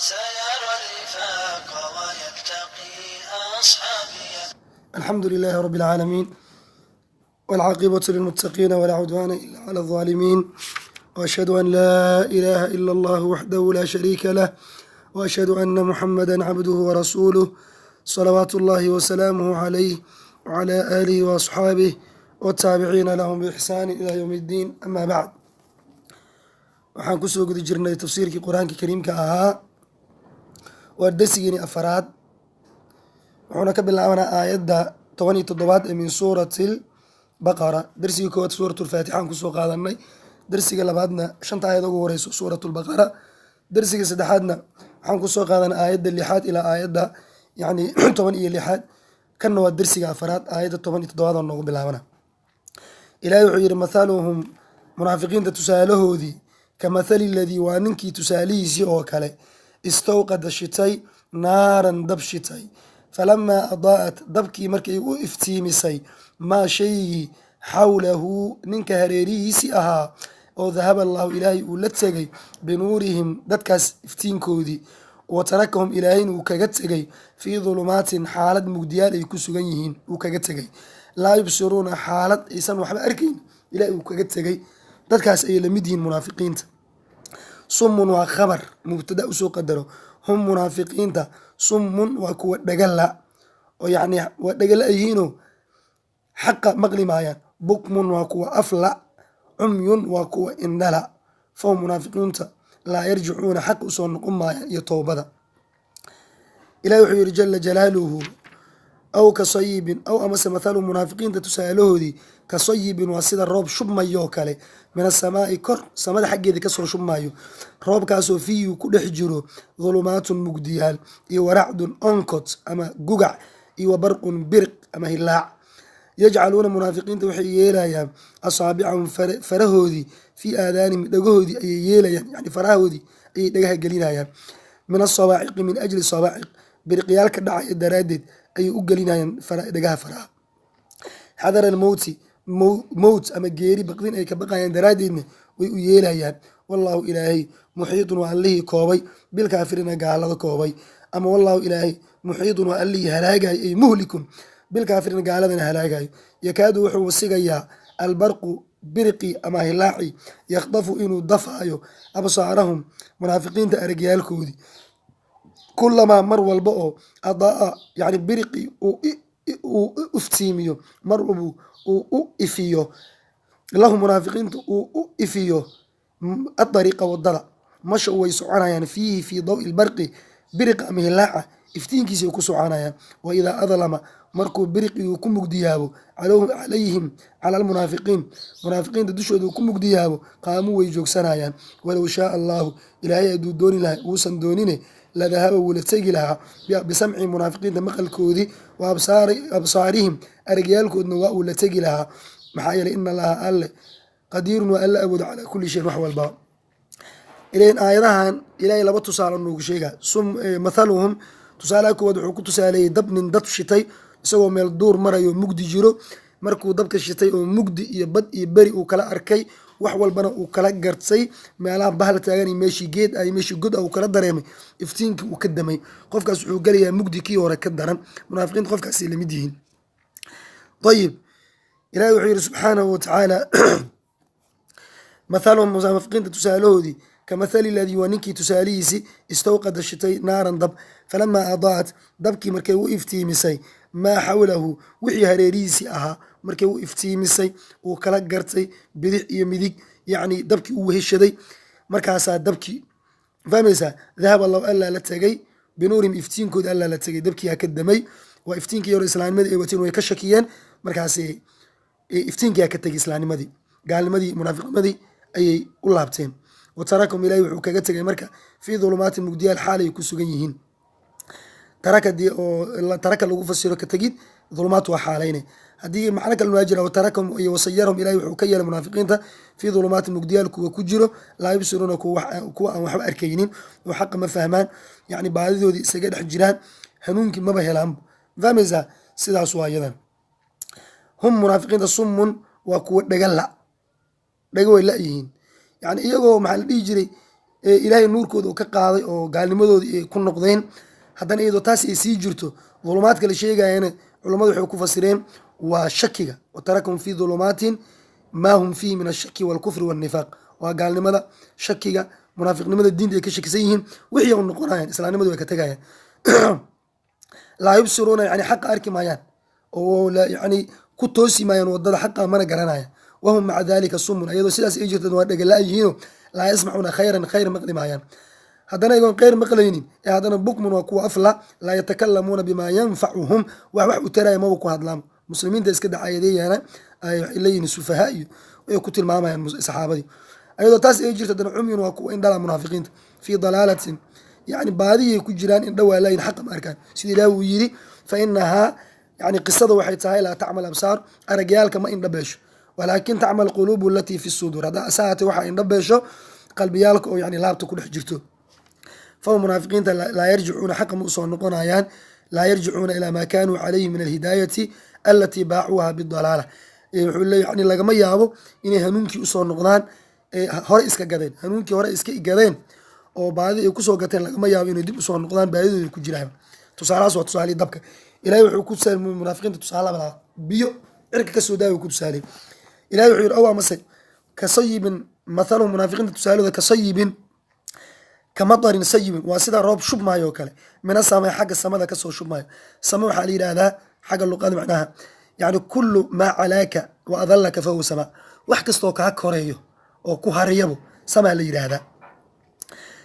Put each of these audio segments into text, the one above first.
سيرى الرفاق ويتقي أصحابي. الحمد لله رب العالمين، والعاقبة للمتقين ولا عدوان إلا على الظالمين، وأشهد أن لا إله إلا الله وحده لا شريك له، وأشهد أن محمدا عبده ورسوله صلوات الله وسلامه عليه وعلى آله وأصحابه والتابعين لهم بإحسان إلى يوم الدين. أما بعد، waxaan kusoo guda jirnay tafsiirkii qur-aanka kariimka ahaa waa darsigeeni afaraad, wuxuuna ka bilaabanaa aayadda 17 ee min suurati lbaqara. darsigii koowaad suuratulfaatixaan kusoo qaadanay, darsiga labaadna 5 aayad ugu horeyso suuratulbaqara, darsiga saddexaadna waxaan kusoo qaadanay aayadda 6 ilaa aayadda 16. kanna waa darsiga afaraad, aayadda 17 oo noogu bilaabana. ilaahay wuxuu yidhi mathaluhum, munaafiqiinta tusaalahoodii, kamathali ladii waa ninkii tusaalihiisii oo kale, istawqada shitay naaran dab shitay, falamaa adaa'at dabkii markay u iftiimisay maa shaygii xawlahu ninka hareerihiisii ahaa, oo dahaba allahu ilaahay uu la tegay binuurihim dadkaas iftiinkoodii, wa tarakahum ilaahayna uu kaga tegay fii dulumaatin xaalad mugdiyaal ay ku sugan yihiin uu kaga tegay, laa yubsiruuna xaalad aysan waxba arkayn ilaahay uu kaga tegay. dadkaas ayay la mid yihiin munaafiqiinta. summun waa khabar mubtada usoo qadaro, hum munaafiqiinta summun waa kuwa dhagala, oo yacni waa dhagala yihiinoo xaqa maqli maayaan. bukmun waa kuwa afla, cumyun waa kuwa indhala. fahum munaafiqiinta laa yarjicuuna xaq usoo noqon maayaan iyo toobada. ilahi wuxuu yihi jala jalaaluhu, aw ka sayibin, aw amase mathalu munaafiqiinta tusaalahoodii ka sayibin waa sida roob shubmayoo kale, min asamaa'i kor samada xaggeeda kasoo shubmayo, roobkaasoo fiihi ku dhex jiro dulumaatun mugdiyaal, iyo waracdun onkot ama gugac, iyo wabarqun biriq ama hilaac. yajcaluuna munaafiqiinta waxay yeelayaan asaabicahum farahoodii fii aadaanihim dhagahoodii ayay yeelayaan, yani farahoodii ayay dhagaha gelinayaan, min asawaaciqi min ajli sawaaciq, biriqyaalka dhacaya daraaddeed ayay u gelinayaan dhagaha faraha. xadara almowti, mowt ama geeri baqdin ay ka baqayaan daraaddeedna way u yeelayaan. wallaahu ilaahay muxiidun waa allihii koobay, bilkaafiriina gaalada koobay, ama wallaahu ilaahay muxiidun waa allihii halaagayo, ay muhlikun bilkaafiriina gaaladana halaagayo. yakaadu wuxuu wasigayaa albarqu biriqi ama hilaaci, yakhdafu inuu dafaayo absaarahum munaafiqiinta aragyaalkoodii, kulamaa mar walba oo adaa yani biriqi uu iftiimiyo, mar walba uu u ifiyo lahu munaafiqiinta uu u ifiyo adariiqa wadada, masha way soconayaan fiihi fii dawi lbarqi, biriqa ama hilaaca iftiinkiisa ay ku soconayaan. waidaa adlama markuu biriqi uu ku mugdiyaabo calayhim cala almunaafiqiin, munaafiqiinta dushooda uu ku mugdiyaabo, qaamuu way joogsanayaan. walow shaaa allaahu ilaahay hadduu dooni lahay, uusan doonine ladahaba wuu la tegi lahaa bisamci munaafiqiinta maqalkoodii, wa absaarihim aragyaalkoodna waa uu la tegi lahaa. maxaa yeeley ina allaha alle qadiirun waa alla awoodo calaa kulli shayin wax walbaa. ilahin aayadahan ilaahay laba tusaale noogu sheega. mathaluhum, tusaalaha koowaad wuxuu ku tusaaleeyey dab nin dad shitay isagoo meel duur marayo mugdi jiro, markuu dabka shitay oo mugdi iyo bad iyo beri uu kala arkay, wax walbana uu kala gartay, meelaha bahal taagan iyo meeshii geed ah iyo meeshii god ah uu kala dareemay, iftiinkii uu ka damay, qofkaas wuxuu gelayaa mugdi kii hore ka daran. munaafiqiinta qofkaasay la mid yihiin. ayib, ilahi wuxuu yihi subxaanahu watacaala mathaluhum munaafiqiinta tusaalahoodii kamathali ladii waa ninkii tusaalihiisii, istawqada shitay naaran dab, falamaa adaa'at dabkii markay u iftiimisay maa xawlahu wixii hareerihiisii ahaa, markay u iftiimisay uu kala gartay bidix iyo midig, yacni dabkii uu weheshaday, markaasaa dabkii fahmaysaa dahab allahu allaa la tegay binuurihim iftiinkooda allaa la tegay, dabkii aa ka damay. waa iftiinkii hore islaamnimadii ay wateen way ka shakiyeen, markaas iftiinkii aa ka tegay islaamnimadii, gaalnimadii munaafiqnimadii ayay u laabteen. watarakum ilahi wuxuu kaga tegay marka fii dulumaatin mugdiyaal xaal ay ku sugan yihiin. tarakadii oo taraka lagu fasiro ka tegid, dulumaat waa xaalayne. haddii macno kale noo jira watarakum iyo wasayarahum ilahi wuxuu ka yeelay munaafiqiinta fii dulumaatin mugdiyaal kuwa ku jiro, laa yubsiruuna kuwa aan waxba arkaynin oo xaqa ma fahmaan, yacni baadidoodii isaga dhex jiraan, hanuunkii maba helaan. fahmaysaa? sidaas waa iyadan. hum munaafiqiinta summun waa kuwa dhagala, dhago way la yihiin, yani iyagoo maxaa la dhihi jiray ilaahay nuurkooda uu ka qaaday oo gaalnimadoodii ay ku noqdeen. haddana iyadoo taas ay sii jirto dulumaadka la sheegayana culammadu waxay ku fasireen waa shakiga, watarakum fii dulumaatin maa hum fiihi min ashaki walkufri walnifaaq. waa gaalnimada, shakiga, munaafiqnimada, diinta ay ka shakisan yihiin, wixii u noqonayaan islaamnimadu way ka tegayaan. laa yubsiruuna yani xaqa arki maayaan oo yani ku toosi maayaan wadada xaqa mana garanayaan. wahum maca dalika sumun, iyadoo sidaas ay jirta waa dhagala yihiino laa yasmacuuna khayran khayr maqli maayaan. haddana iyagoon khayr maqlaynin ee haddana bukmun waa kuwa afla laa yatakalamuuna bimaa yanfacuhum wax u taraya maba ku hadlaan. muslimiinta iska dacayadeeyana waxay leeyihin sufahaa iyo ay ku tilmaamayaan saxaabadii. ayadoo taas ay jirta haddana cumyun waa kuwa indhala munaafiqiinta fii dalaalatin, yani baadiyay ku jiraan indha waa laayin xaqa ma arkaan. sida ilaah uu yidhi fa inahaa yani qisada waxay tahay laa tacmal absaar, aragyaalka ma indha beesho, walaakin tacmal quluubu alatii fi suduur. haddaa asahaatay waxaa indha beesho qalbiyaalka oo yani laabta ku dhex jirto. fahum munaafiqiinta laa yarjicuuna xaqa ma usoo noqonayaan, laa yarjicuuna ilaa maa kaanuu calayhi min alhidaayati alatii baacuuha bidalaala. wuxuu le yani lagama yaabo inay hanuunkii usoo noqdaan hore iska gadeen, hanuunkii hore iska gadeen oo baadida ay kusoo gateen lagama yaabo inay dib usoo noqdaan, baadidooda ku jiraan. tusaalahaas waa tusaalihii dabka. ilahay wuxuu ku tusaaliy munaafiqiinta tusaale labaad, biyo cirka kasoo daaya ku tusaaliy. ilahay wuxuu yidhi ow amase kasayibin, mathaluhum munaafiqiinta tusaalooda kasayibin kamadarin sayibin, waa sida roob shubmaayo oo kale, mina samay xagga samada kasoo shubmaayo. sama waxaa la yidhaahdaa xagga luqada macnaha yani kullu maa calaaka wa adallaka fahuwa sama, wax kastoo kaa koreeyo oo ku hariyabo samaa la yidhaahdaa.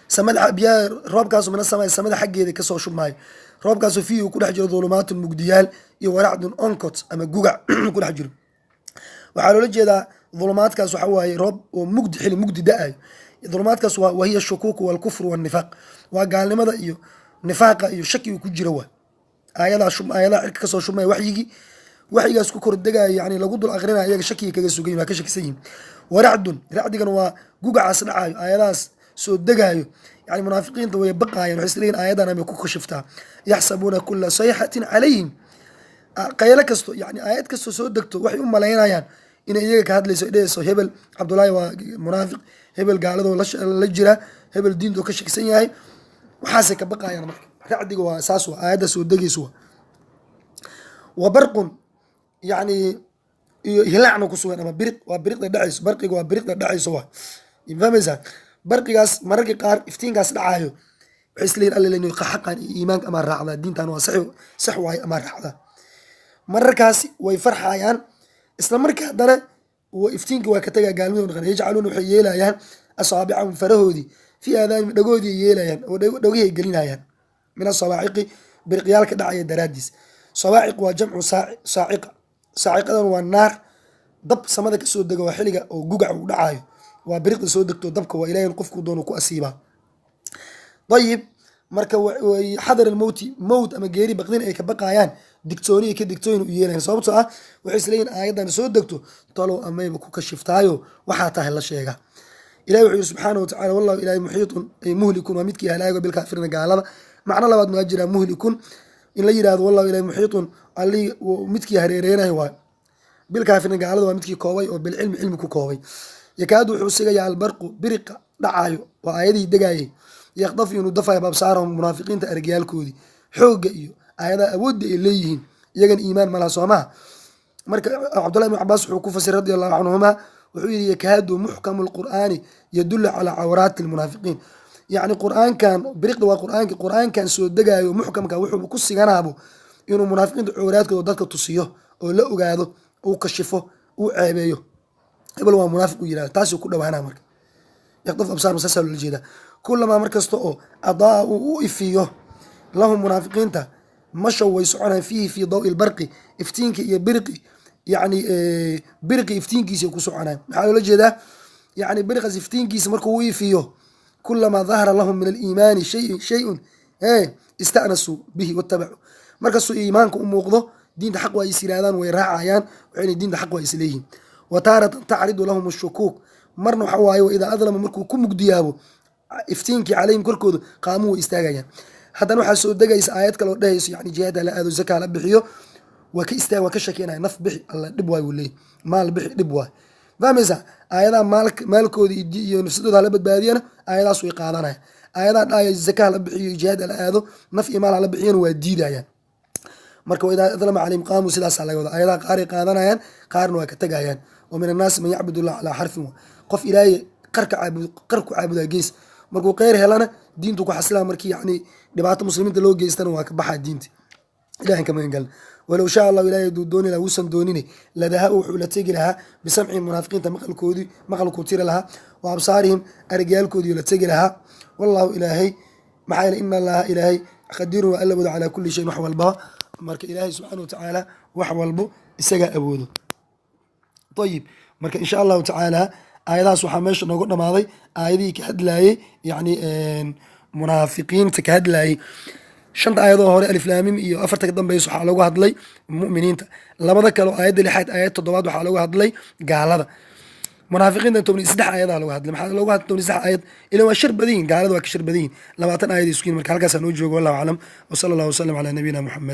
samada biyaa roobkaasu mina samay, samada xaggeeda kasoo shubmaayo. roobkaasu fiihi uu ku dhex jiro dulumaatun mugdiyaal iyo waracdun onkot ama gugac ku dhex jiro. waxaa loola jeedaa dulumaadkaas waxa waaye roob oo mugdi xili mugdi da-ayo. dulumaadkaas wahiya shukuuku walkufru walnifaaq, waa gaalnimada iyo nifaaqa iyo shakiga ku jira. waa aayadaa cirka kasoo shubmaya waxyigaas ku kordegaayo yani lagu dul aqrinaya iyaga shakiga kaga sugayin, waa ka shakisan yihin. waracdun, racdigana waa gugacaas dhacaayo, aayadahaas soo degaayo. yani munaafiqiinta way baqaayeen, waxay isleeyihin aayadan amay ku kashiftaa. yaxsabuuna kula sayxatin calayhim, qaylo kasto yani aayad kastoo soo degto waxay u malaynayaan inay iyaga ka hadlayso, dhehayso hebel cabdullaahi waa munaafiq, hebel gaaladoo la jira, hebel diintoo ka shakisan yahay, waxaasay ka baqayaan. marka racdiga waa saas, waa aayadda soo degayso. wa barqun yani iyo hilaacna ku sugan ama biriq, waa biriqda dhacayso. barqiga waa biriqda dhacayso, waa fahmaysaa. barqigaas mararka qaar iftiinkaas dhacaayo waxay isleeyihin alla xaqan iyo iimaanka amaa raacdaa, diintan waa sax waaye amaa raacdaa. mararkaasi way farxayaan, isla markii haddana iftiinka waa ka tagaa, gaalmada noqon. yajcaluuna waxay yeelayaan asaabicahum farahoodii fii aadaanihim dhagoodii ay yeelayaan oo dhagihii ay gelinayaan, min asawaaciqi biriqyaalka dhacaya daraadiis. sawaaciq waa jamcu saaciqa, saaciqadan waa naar dab samada kasoo dega, waa xiliga oo gugac uu dhacaayo, waa biriqda soo degto dabka, waa ilahay qofku doono ku asiibaa. ayib marka xadar almowti, mowt ama geeri baqdin ay ka baqayaan, digtooni ka digtooyin u yeelayan. sababtoo ah waxay isleeyihin aayaddan soo degto talow amayba ku kashiftaayo waxaa tahay la sheega. ilahi wuxuu yihi subxaana watacala wallahu ilahi muxiitun ay muhlikun, waa midkii halaago bilkaafirina gaalada. macno labaad maa jiraa muhlikun in la yidhahdo wallahu ilahi muxiitun ali midkii hareereynayo waay, bilkaafirina gaalada waa midkii koobay oo bilcilmi cilmi ku koobay. yakaadu wuxuu sigayaa albarqu biriqa dhacaayo, waa aayadihii degaayay, yakdafu inuu dafayo babsaarahum munaafiqiinta aragyaalkoodii, xoogga iyo aayadaha awoodda ay leeyihiin, iyagan iimaan malaha soomaha. marka cabdullahi ibn cabaas wuxuu ku fasiray radi allahu canhuma, wuxuu yihi yakaadu muxkamu lqur'aani yadullu calaa cawraati lmunaafiqiin. yacni qur-aankan biriqda waa qur-aankan soo degaayo muxkamka wuxuu ku siganaabo inuu munaafiqiinta cawraadkooda dadka tusiyo oo la ogaado, uu kashifo, uu ceebeeyo. hebel waa munaafiq u yihahda, taasuu ku dhawaanaa. marka yakdaf absaar masaasaa loola jeedaa. kulamaa markasta oo adaa uu u ifiyo lahum munaafiqiinta mashow way soconaan fiihi fii dawi lbarqi, iftiinka iyo biriqi, yani biriqi iftiinkiisa ku soconaan. maxaa loola jeedaa? yani biriqaas iftiinkiisa markuu u ifiyo, kulamaa dahara lahum min aliimaani shayun istanasuu bihi watabacuu, markastuu iimaanka u muuqdo diinta xaq waa is yirahdaan, way raacayaan, waxayna diinta xaq waa is leeyihin. wa taaratan tacridu lahum shukuuk, marna waxa waaye waidaa adlama markuu ku mugdiyaabo iftiinkii calayhim korkooda qaamuhu way istaagayaan. haddana waxaa soo degaysa aayad kaloo dhehayso yani jihaad hala aado, zakaa la bixiyo, waa ka shakinaya, naf bixi alla dhib waay, wuu leeyahy maal bixi dhib waay. fahmaysaa aayadaha maalkooda iyo nafsadooda hala badbaadiyana aayadaas way qaadanayaan aayadaha dhahaya zaka hala bixiyo jihaad hala aado naf iyo maal hala bixiyana waa diidayaan marka waidaa adlama calayhim qaamuu sidaasaa laga wada ayadaha qaaray qaadanayaan qaarna waa ka tegayaan wa min annaasi man yacbud allah calaa xarfin qof ilaahay qar ku caabudaa gees markuu kheyr helana diintu ku xasilaa markii yani dhibaato muslimiinta loo geystana waa ka baxaa diinta ilahan ka magan galna walow shaa allahu ilahay haduu dooni lahaa wuusan doonine ladaha wuxuu la tegi lahaa bisamcihim munaafiqiinta maqalkuu tiri lahaa wa absaarihim aragyaalkoodii la tegi lahaa wallahu ilaahay maxaa yeele ina allaha ilaahay qadirun waa alla wado calaa kulli shayin wax walbaba marka ilaahay subxaana watacaala wax walbo isagaa awoodo ayib marka insha allahu tacaala aayadahaas waxaa meesha noogu dhamaaday aayadihii ka hadlaayey yani munaafiqiinta ka hadlaayey shanta aayadoo hore aliflaamim iyo afarta ka dambeys waxaa loogu hadlay muminiinta labada kaleo aayadda lixaad aayad toddobaad waxaa loogu hadlay gaalada munaafiqiinta 13 aayadaha looga hadlay maxaa looga hadlay 13 aayad ilaa waa shir badiin gaalada waa ka shir badiin 20 aayad isku marka halkaas aan u joogo wallahu aclam wa sallallahu wasallam ala nabiyina muhammad